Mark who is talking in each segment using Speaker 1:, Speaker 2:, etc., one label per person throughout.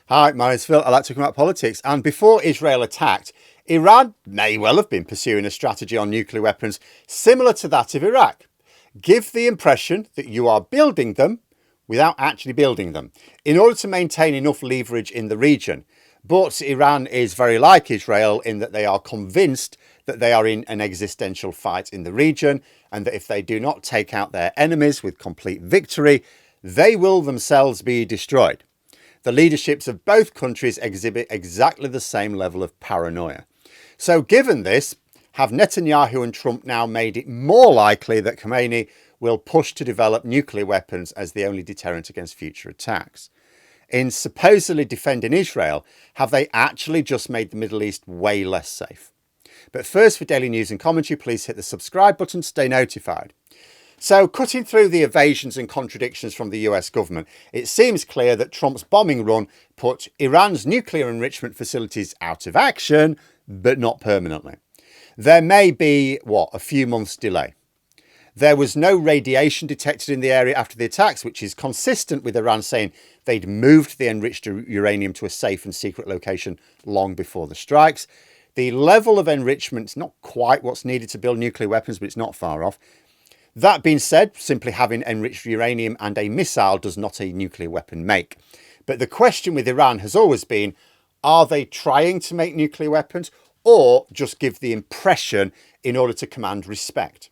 Speaker 1: Hi, my name's Phil. I like talking about politics. And before Israel attacked, Iran may well have been pursuing a strategy on nuclear weapons similar to that of Iraq. Give the impression that you are building them without actually building them in order to maintain enough leverage in the region. But Iran is very like Israel in that they are convinced that they are in an existential fight in the region, and that if they do not take out their enemies with complete victory, they will themselves be destroyed. The leaderships of both countries exhibit exactly the same level of paranoia. So given this, have Netanyahu and Trump now made it more likely that Khamenei will push to develop nuclear weapons as the only deterrent against future attacks? In supposedly defending Israel, have they actually just made the Middle East way less safe? But first, for daily news and commentary, please hit the subscribe button to stay notified. So, cutting through the evasions and contradictions from the US government, it seems clear that Trump's bombing run put Iran's nuclear enrichment facilities out of action, but not permanently. There may be, a few months delay. There was no radiation detected in the area after the attacks, which is consistent with Iran saying they'd moved the enriched uranium to a safe and secret location long before the strikes. The level of enrichment is not quite what's needed to build nuclear weapons, but it's not far off. That being said, simply having enriched uranium and a missile does not a nuclear weapon make. But the question with Iran has always been, are they trying to make nuclear weapons or just give the impression in order to command respect?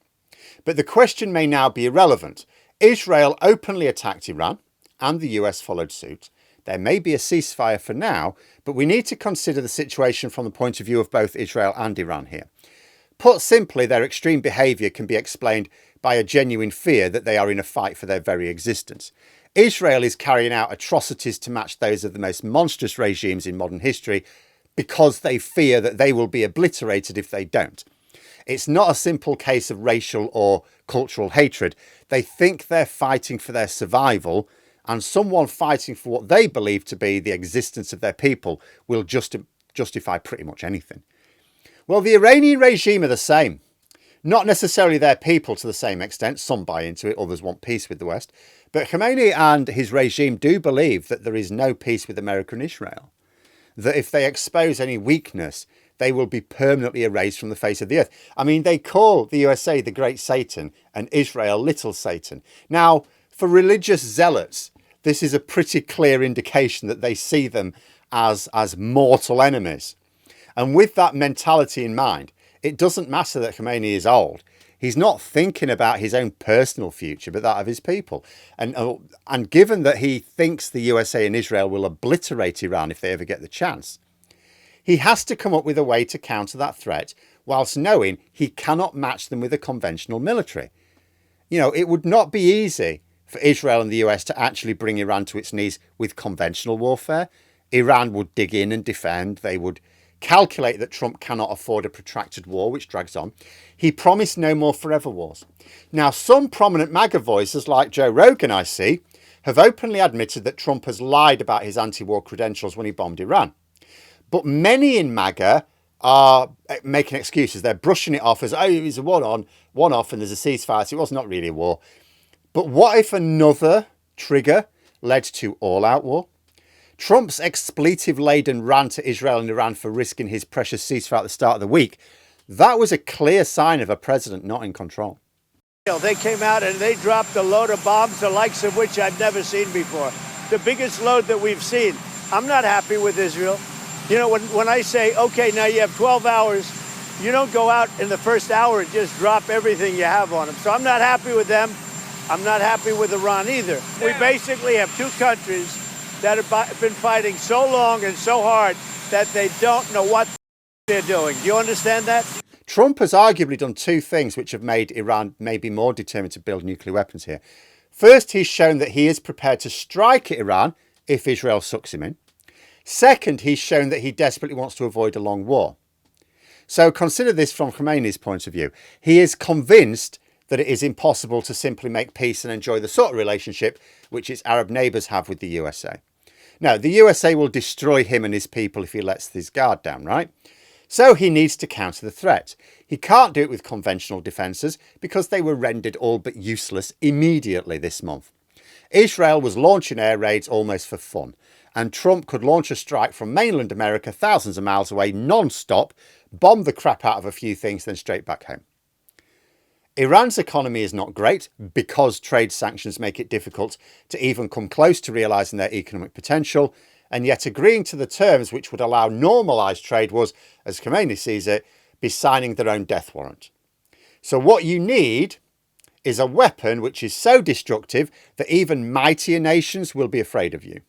Speaker 1: But the question may now be irrelevant. Israel openly attacked Iran and the US followed suit. There may be a ceasefire for now, but we need to consider the situation from the point of view of both Israel and Iran here. Put simply, their extreme behaviour can be explained by a genuine fear that they are in a fight for their very existence. Israel is carrying out atrocities to match those of the most monstrous regimes in modern history because they fear that they will be obliterated if they don't. It's not a simple case of racial or cultural hatred. They think they're fighting for their survival, and someone fighting for what they believe to be the existence of their people will justify pretty much anything. Well, the Iranian regime are the same. Not necessarily their people to the same extent. Some buy into it, others want peace with the West. But Khamenei and his regime do believe that there is no peace with America and Israel. That if they expose any weakness, they will be permanently erased from the face of the earth. I mean, they call the USA the Great Satan and Israel Little Satan. Now, for religious zealots, this is a pretty clear indication that they see them as mortal enemies. And with that mentality in mind, it doesn't matter that Khamenei is old. He's not thinking about his own personal future, but that of his people. And given that he thinks the USA and Israel will obliterate Iran if they ever get the chance, he has to come up with a way to counter that threat whilst knowing he cannot match them with a conventional military. You know, it would not be easy for Israel and the US to actually bring Iran to its knees with conventional warfare. Iran would dig in and defend. They would calculate that Trump cannot afford a protracted war, which drags on. He promised no more forever wars. Now, some prominent MAGA voices like Joe Rogan, I see, have openly admitted that Trump has lied about his anti-war credentials when he bombed Iran. But many in MAGA are making excuses. They're brushing it off as, oh, it was a one-off and there's a ceasefire, so it was not really a war. But what if another trigger led to all-out war? Trump's expletive-laden rant to Israel and Iran for risking his precious ceasefire at the start of the week, that was a clear sign of a president not in control.
Speaker 2: They came out and they dropped a load of bombs, the likes of which I've never seen before. The biggest load that we've seen. I'm not happy with Israel. You know, when I say, okay, now you have 12 hours, you don't go out in the first hour and just drop everything you have on them. So I'm not happy with them. I'm not happy with Iran either. We basically have two countries that have been fighting so long and so hard that they don't know what they're doing. Do you understand that?
Speaker 1: Trump has arguably done two things which have made Iran maybe more determined to build nuclear weapons here. First, he's shown that he is prepared to strike at Iran if Israel sucks him in. Second, he's shown that he desperately wants to avoid a long war. So consider this from Khamenei's point of view. He is convinced that it is impossible to simply make peace and enjoy the sort of relationship which his Arab neighbours have with the USA. Now, the USA will destroy him and his people if he lets his guard down, right? So he needs to counter the threat. He can't do it with conventional defences because they were rendered all but useless immediately this month. Israel was launching air raids almost for fun, and Trump could launch a strike from mainland America thousands of miles away, non-stop, bomb the crap out of a few things, then straight back home. Iran's economy is not great because trade sanctions make it difficult to even come close to realising their economic potential, and yet agreeing to the terms which would allow normalised trade was, as Khomeini sees it, be signing their own death warrant. So what you need is a weapon which is so destructive that even mightier nations will be afraid of you.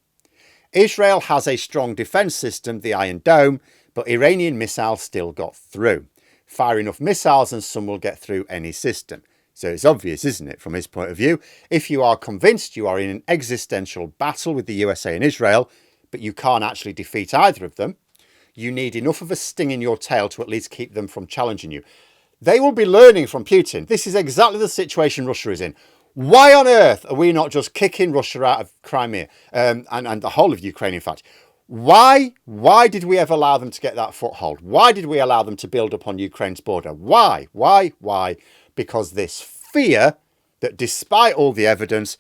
Speaker 1: Israel has a strong defence system, the Iron Dome, but Iranian missiles still got through. Fire enough missiles and some will get through any system. So it's obvious, isn't it, from his point of view? If you are convinced you are in an existential battle with the USA and Israel, but you can't actually defeat either of them, you need enough of a sting in your tail to at least keep them from challenging you. They will be learning from Putin. This is exactly the situation Russia is in. Why on earth are we not just kicking Russia out of Crimea and the whole of Ukraine, in fact? Why did we ever allow them to get that foothold? Why did we allow them to build up on Ukraine's border? Why? Because this fear that despite all the evidence,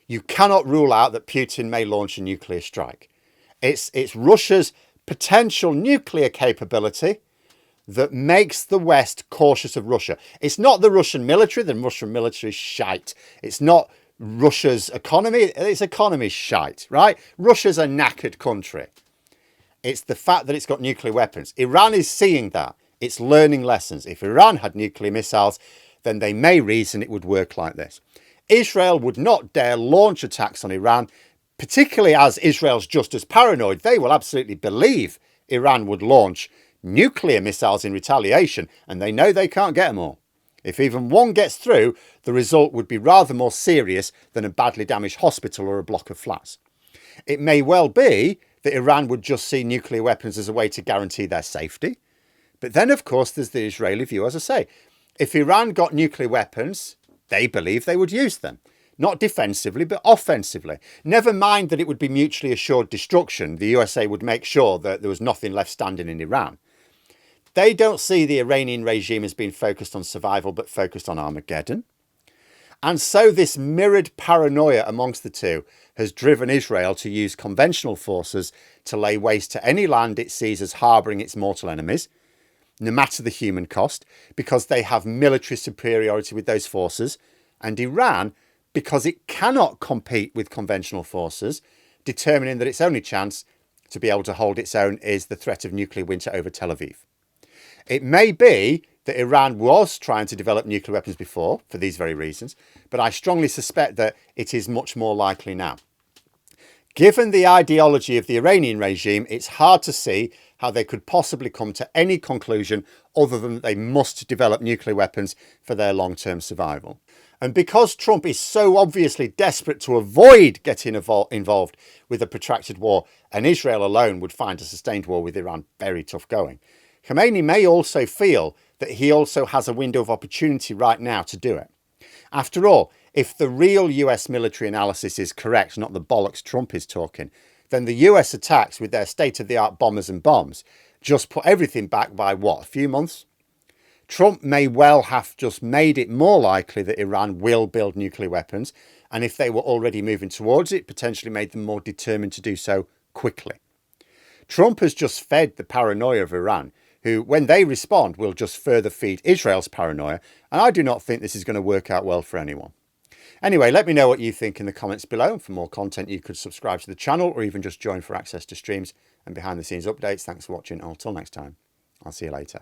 Speaker 1: you cannot rule out that Putin may launch a nuclear strike. It's Russia's potential nuclear capability that makes the West cautious of Russia. It's not the Russian military. The Russian military is shite. It's not Russia's economy. Its economy is shite, right? Russia's a knackered country. It's the fact that it's got nuclear weapons. Iran is seeing that. It's learning lessons. If Iran had nuclear missiles, then they may reason it would work like this. Israel would not dare launch attacks on Iran, particularly as Israel's just as paranoid. They will absolutely believe Iran would launch nuclear missiles in retaliation, and they know they can't get them all. If even one gets through, the result would be rather more serious than a badly damaged hospital or a block of flats. It may well be that Iran would just see nuclear weapons as a way to guarantee their safety. But then, of course, there's the Israeli view, as I say. If Iran got nuclear weapons, they believe they would use them. Not defensively, but offensively. Never mind that it would be mutually assured destruction. The USA would make sure that there was nothing left standing in Iran. They don't see the Iranian regime as being focused on survival, but focused on Armageddon. And so this mirrored paranoia amongst the two has driven Israel to use conventional forces to lay waste to any land it sees as harbouring its mortal enemies, no matter the human cost, because they have military superiority with those forces, and Iran, because it cannot compete with conventional forces, determining that its only chance to be able to hold its own is the threat of nuclear winter over Tel Aviv. It may be that Iran was trying to develop nuclear weapons before for these very reasons, but I strongly suspect that it is much more likely now. Given the ideology of the Iranian regime, it's hard to see how they could possibly come to any conclusion other than that they must develop nuclear weapons for their long-term survival. And because Trump is so obviously desperate to avoid getting involved with a protracted war, and Israel alone would find a sustained war with Iran very tough going, Khomeini may also feel that he also has a window of opportunity right now to do it. After all, if the real US military analysis is correct, not the bollocks Trump is talking, then the US attacks with their state-of-the-art bombers and bombs just put everything back by what, a few months? Trump may well have just made it more likely that Iran will build nuclear weapons, and if they were already moving towards it, potentially made them more determined to do so quickly. Trump has just fed the paranoia of Iran, who, when they respond, will just further feed Israel's paranoia, and I do not think this is going to work out well for anyone. Anyway, let me know what you think in the comments below. For more content, you could subscribe to the channel or even just join for access to streams and behind-the-scenes updates. Thanks for watching. Until next time, I'll see you later.